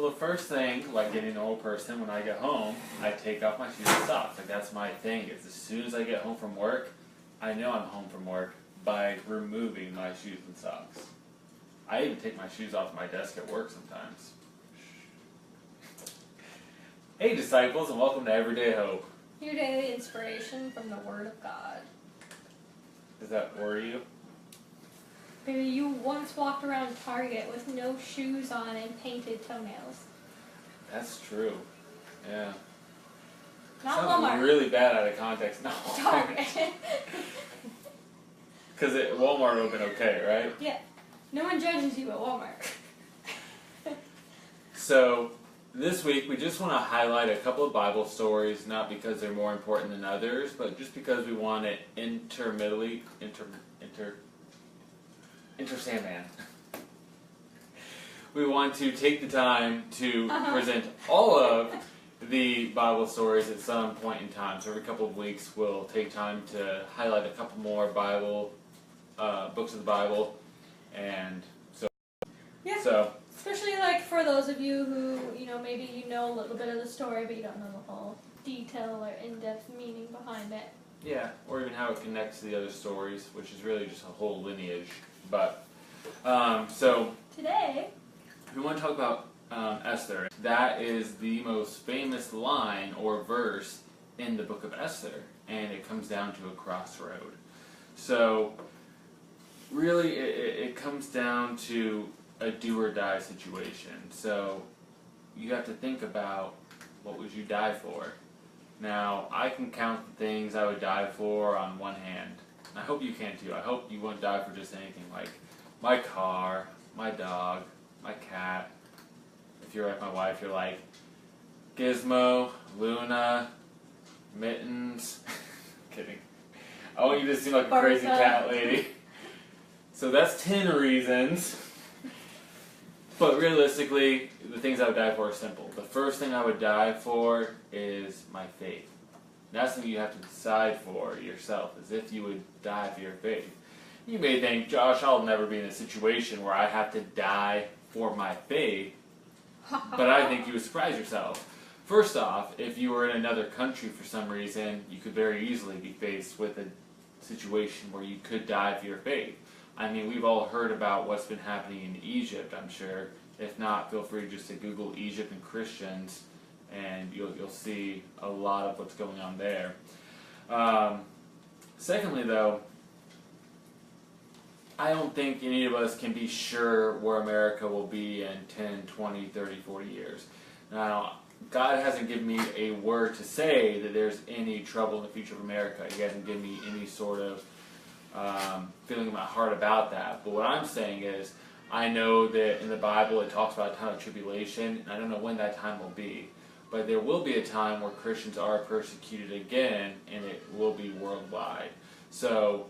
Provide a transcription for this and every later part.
Well, the first thing, like any normal person, when I get home, I take off my shoes and socks. Like, that's my thing. Is as soon as I get home from work, I know I'm home from work by removing my shoes and socks. I even take my shoes off my desk at work sometimes. Hey, disciples, and welcome to Everyday Hope. Your daily inspiration from the Word of God. Does that worry you? Baby, you once walked around Target with no shoes on and painted toenails. That's true. Yeah. Not Sounds Walmart. really bad out of context. No. Target. Because Walmart would have been okay, right? Yeah. No one judges you at Walmart. So, this week we just want to highlight a couple of Bible stories, not because they're more important than others, but just because we want to Sandman. We want to take the time to present all of the Bible stories at some point in time. So every couple of weeks we'll take time to highlight a couple more Bible books of the Bible, and so Yeah. so Especially like for those of you who, maybe you know a little bit of the story, but you don't know the whole detail or in-depth meaning behind it. yeah, or even how it connects to the other stories, which is really just a whole lineage. But so Today, we want to talk about Esther. That is the most famous line or verse in the book of Esther, and it comes down to a crossroad. So really, it comes down to a do-or-die situation. So you have to think about, what would you die for? Now, I can count the things I would die for on one hand. I hope you can too. I hope you won't die for just anything like my car, my dog, my cat. If you're like my wife, you're like Gizmo, Luna, Mittens. Kidding. I want you to seem like a crazy cat lady. So that's 10 reasons. But realistically, the things I would die for are simple. The first thing I would die for is my faith. That's something you have to decide for yourself, is if you would die for your faith. You may think, Josh, I'll never be in a situation where I have to die for my faith. But I think you would surprise yourself. First off, if you were in another country for some reason, you could very easily be faced with a situation where you could die for your faith. I mean, we've all heard about what's been happening in Egypt, I'm sure. If not, feel free just to Google Egypt and Christians, and you'll see a lot of what's going on there. Secondly, though, I don't think any of us can be sure where America will be in 10, 20, 30, 40 years. Now, God hasn't given me a word to say that there's any trouble in the future of America. He hasn't given me any sort of feeling in my heart about that. But what I'm saying is, I know that in the Bible it talks about a time of tribulation, and I don't know when that time will be. But there will be a time where Christians are persecuted again, and it will be worldwide. So,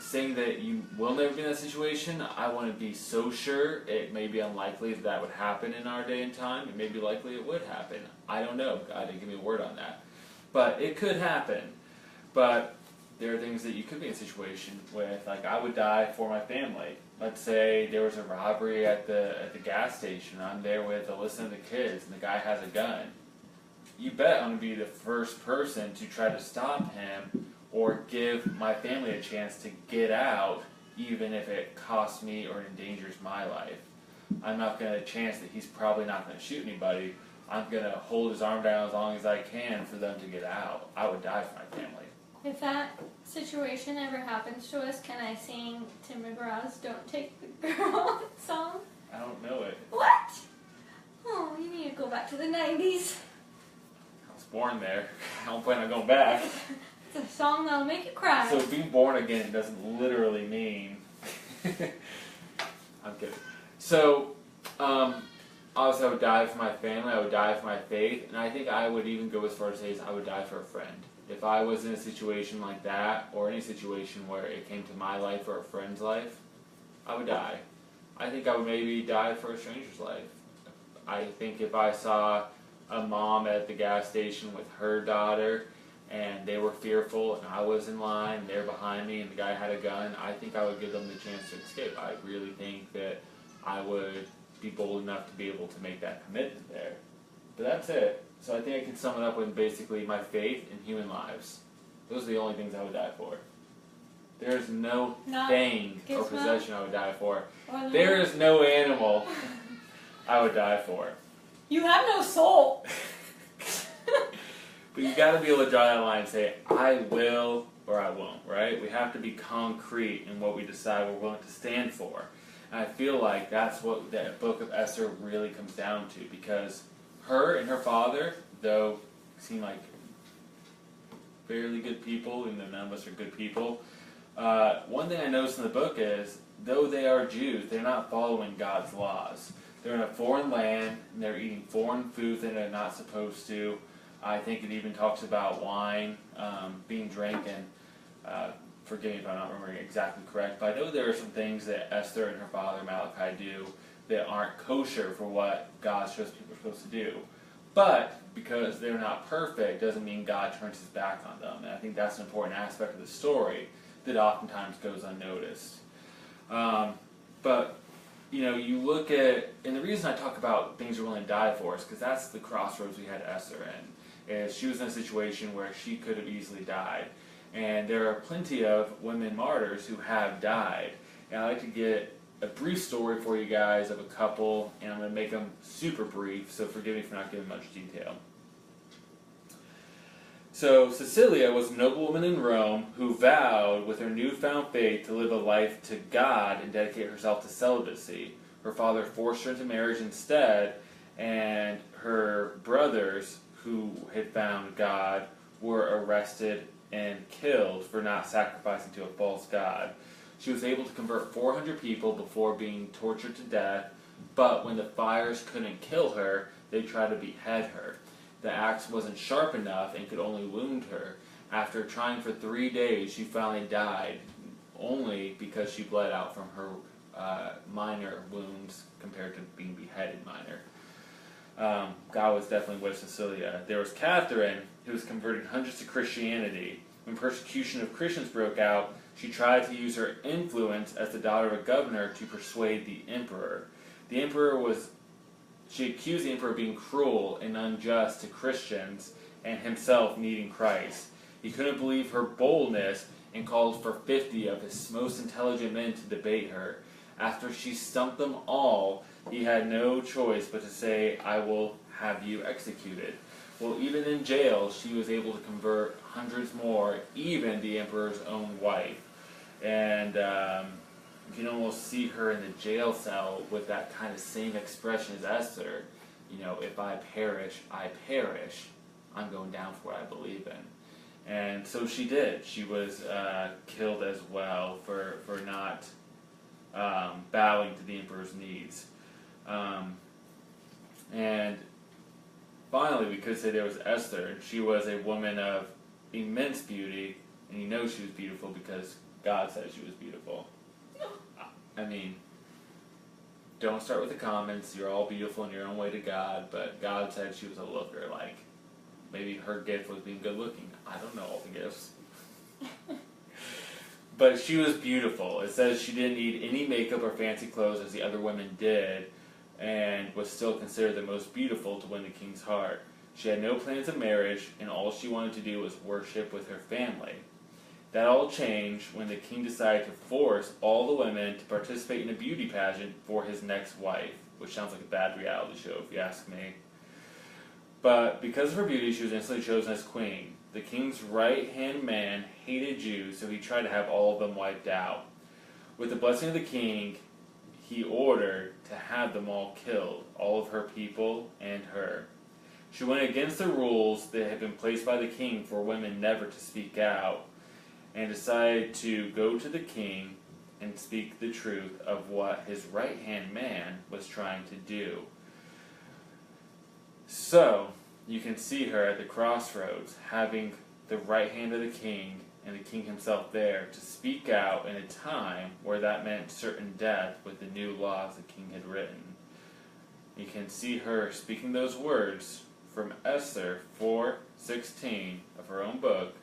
saying that you will never be in that situation, I want to be so sure. It may be unlikely that would happen in our day and time. It may be likely it would happen. I don't know. God didn't give me a word on that. But it could happen. But there are things that you could be in a situation with, like I would die for my family. Let's say there was a robbery at the gas station. I'm there with Alyssa and the kids, and the guy has a gun. You bet I'm going to be the first person to try to stop him or give my family a chance to get out, even if it costs me or endangers my life. I'm not going to chance that he's probably not going to shoot anybody. I'm going to hold his arm down as long as I can for them to get out. I would die for my family. if that situation ever happens to us, can I sing Tim McGraw's Don't Take the Girl song? I don't know it. What? Oh, you need to go back to the 90s. I was born there. I don't plan on going back. It's a song that'll make you cry. So being born again doesn't literally mean... I'm kidding. So, obviously I would die for my family, I would die for my faith, and I think I would even go as far as to say I would die for a friend. If I was in a situation like that, or any situation where it came to my life or a friend's life, I would die. I think I would maybe die for a stranger's life. I think if I saw a mom at the gas station with her daughter, and they were fearful, and I was in line, and they were behind me, and the guy had a gun, I think I would give them the chance to escape. I really think that I would be bold enough to be able to make that commitment there. But that's it. So I think I can sum it up with basically my faith in human lives. Those are the only things I would die for. There is no thing or possession I would die for. There is no animal I would die for. You have no soul. But you got to be able to draw that line and say, I will or I won't, right? We have to be concrete in what we decide we're willing to stand for. And I feel like that's what that book of Esther really comes down to, because her and her father, though seem like fairly good people, even though none of us are good people, one thing I noticed in the book is, though they are Jews, they're not following God's laws. They're in a foreign land, and they're eating foreign foods that they're not supposed to. I think it even talks about wine being drank, and forgive me if I'm not remembering exactly correct, but I know there are some things that Esther and her father Malachi do that aren't kosher for what God shows people are supposed to do. But because they're not perfect doesn't mean God turns his back on them. And I think that's an important aspect of the story that oftentimes goes unnoticed. But, you know, you look at, and the reason I talk about things you're willing to die for is because that's the crossroads we had Esther in. Is she was in a situation where she could have easily died. And there are plenty of women martyrs who have died. And I'd like to get a brief story for you guys of a couple, and I'm going to make them super brief, so forgive me for not giving much detail. So Cecilia was a noblewoman in Rome who vowed with her newfound faith to live a life to God and dedicate herself to celibacy. Her father forced her into marriage instead, and her brothers, who had found God, were arrested and killed for not sacrificing to a false god. She was able to convert 400 people before being tortured to death, but when the fires couldn't kill her, they tried to behead her. The axe wasn't sharp enough and could only wound her. After trying for 3 days, she finally died, only because she bled out from her minor wounds compared to being beheaded minor. God was definitely with Cecilia. There was Catherine, who was converting hundreds to Christianity. When persecution of Christians broke out, she tried to use her influence as the daughter of a governor to persuade the emperor. She accused the emperor of being cruel and unjust to Christians and himself needing Christ. He couldn't believe her boldness and called for 50 of his most intelligent men to debate her. After she stumped them all, he had no choice but to say, "I will have you executed." Well, even in jail, she was able to convert hundreds more, even the emperor's own wife. And you can almost see her in the jail cell with that kind of same expression as Esther. You know, if I perish, I perish. I'm going down for what I believe in. And so she did. She was killed as well for not bowing to the emperor's needs. And finally, we could say there was Esther, and she was a woman of immense beauty, and you know she was beautiful because God said she was beautiful. I mean, don't start with the comments, you're all beautiful in your own way to God, but God said she was a looker, like, maybe her gift was being good looking. I don't know all the gifts. But she was beautiful. It says she didn't need any makeup or fancy clothes as the other women did, and was still considered the most beautiful to win the king's heart. She had no plans of marriage, and all she wanted to do was worship with her family. That all changed when the king decided to force all the women to participate in a beauty pageant for his next wife, which sounds like a bad reality show if you ask me. But because of her beauty, she was instantly chosen as queen. The king's right-hand man hated Jews, so he tried to have all of them wiped out. With the blessing of the king, he ordered to have them all killed, all of her people and her. She went against the rules that had been placed by the king for women never to speak out, and decided to go to the king and speak the truth of what his right-hand man was trying to do. So, you can see her at the crossroads, having the right hand of the king and the king himself there to speak out in a time where that meant certain death with the new laws the king had written. You can see her speaking those words from Esther 4:16 of her own book,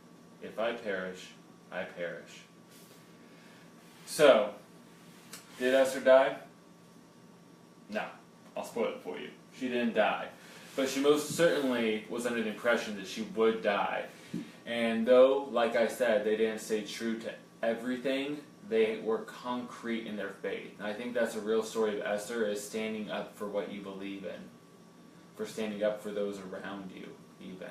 "If I perish, I perish." So, did Esther die? No. I'll spoil it for you. She didn't die. But she most certainly was under the impression that she would die. And though, like I said, they didn't stay true to everything, they were concrete in their faith. And I think that's a real story of Esther, is standing up for what you believe in. For standing up for those around you, even.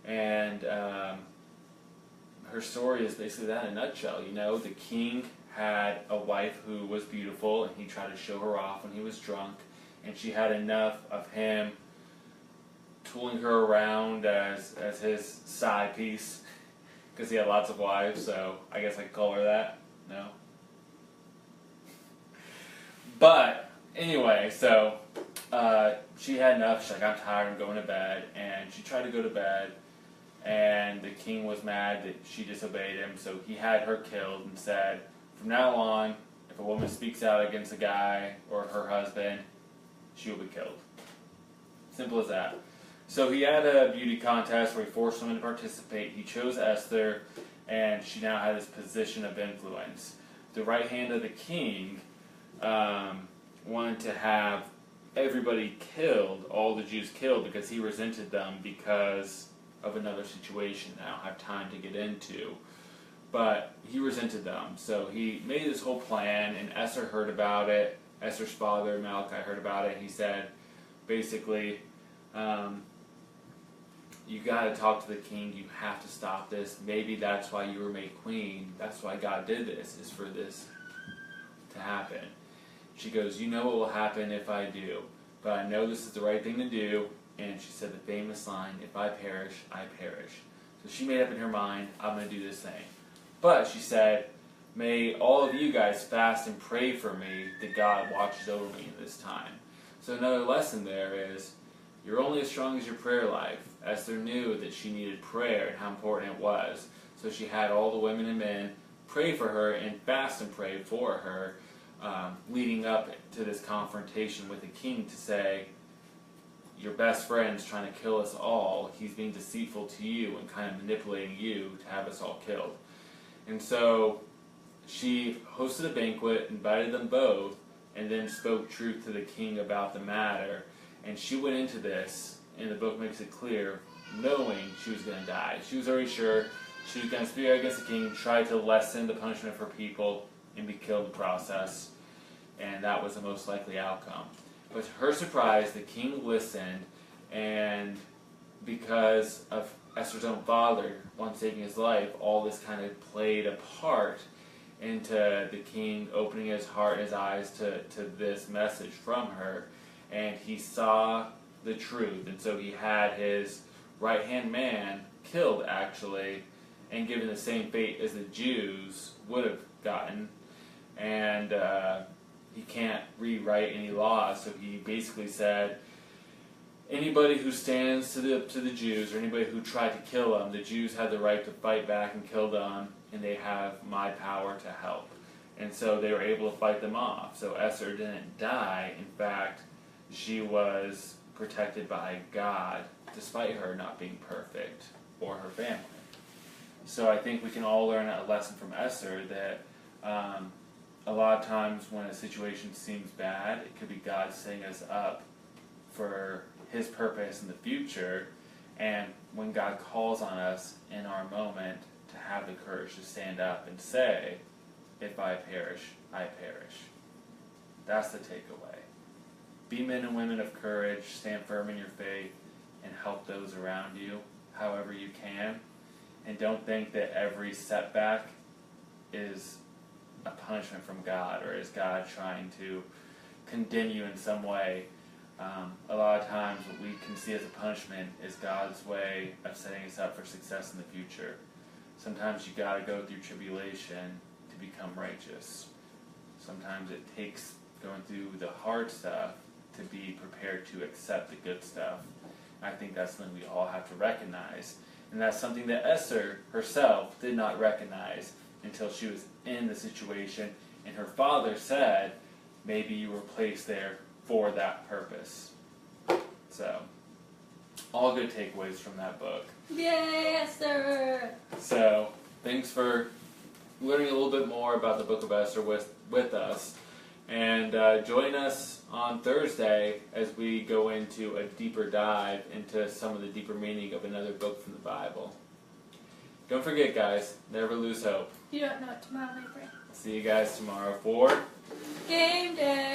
And her story is basically that in a nutshell. You know, the king had a wife who was beautiful, and he tried to show her off when he was drunk. And she had enough of him tooling her around as his side piece, because he had lots of wives, so I guess I could call her that. No? But, anyway, so she had enough. She's like, I'm tired, I'm going to bed. And she tried to go to bed, and the king was mad that she disobeyed him, so he had her killed and said, from now on, if a woman speaks out against a guy or her husband, she will be killed. Simple as that. So he had a beauty contest where he forced women to participate. He chose Esther, and she now had this position of influence. The right hand of the king wanted to have everybody killed, all the Jews killed, because he resented them because of another situation that I don't have time to get into. But he resented them. So he made this whole plan, and Esther heard about it. Esther's father, Malachi, heard about it. He said, basically, you got to talk to the king. You have to stop this. Maybe that's why you were made queen. That's why God did this, is for this to happen. She goes, you know what will happen if I do, but I know this is the right thing to do. And she said the famous line, if I perish, I perish. So she made up in her mind, I'm going to do this thing. But she said, may all of you guys fast and pray for me that God watches over me in this time. So another lesson there is, you're only as strong as your prayer life. Esther knew that she needed prayer and how important it was. So she had all the women and men pray for her and fast and pray for her, leading up to this confrontation with the king to say, your best friend's trying to kill us all. He's being deceitful to you and kind of manipulating you to have us all killed. And so she hosted a banquet, invited them both, and then spoke truth to the king about the matter. And she went into this, and the book makes it clear, knowing she was going to die. She was already sure she was going to speak out against the king, try to lessen the punishment for people, and be killed in the process. And that was the most likely outcome. But to her surprise, the king listened, and because of Esther's own father once taking his life, all this kind of played a part into the king opening his heart and his eyes to this message from her. And he saw the truth, and so he had his right-hand man killed, actually, and given the same fate as the Jews would have gotten. And he can't rewrite any laws, so he basically said, anybody who stands to the Jews, or anybody who tried to kill them, the Jews have the right to fight back and kill them, and they have my power to help. And so they were able to fight them off. So Esther didn't die. In fact, she was protected by God, despite her not being perfect, or her family. So I think we can all learn a lesson from Esther that a lot of times when a situation seems bad, it could be God setting us up for His purpose in the future. And when God calls on us in our moment, to have the courage to stand up and say, if I perish, I perish. That's the takeaway. Be men and women of courage, stand firm in your faith, and help those around you however you can. And don't think that every setback is a punishment from God, or is God trying to condemn you in some way. A lot of times what we can see as a punishment is God's way of setting us up for success in the future. Sometimes you got to go through tribulation to become righteous. Sometimes it takes going through the hard stuff to be prepared to accept the good stuff. I think that's something we all have to recognize. And that's something that Esther herself did not recognize until she was in the situation. And her father said, maybe you were placed there for that purpose. So, all good takeaways from that book. Yay, Esther! So, thanks for learning a little bit more about the book of Esther with us. And join us on Thursday as we go into a deeper dive into some of the deeper meaning of another book from the Bible. Don't forget, guys, never lose hope. You don't know what tomorrow may bring. See you guys tomorrow for Game day!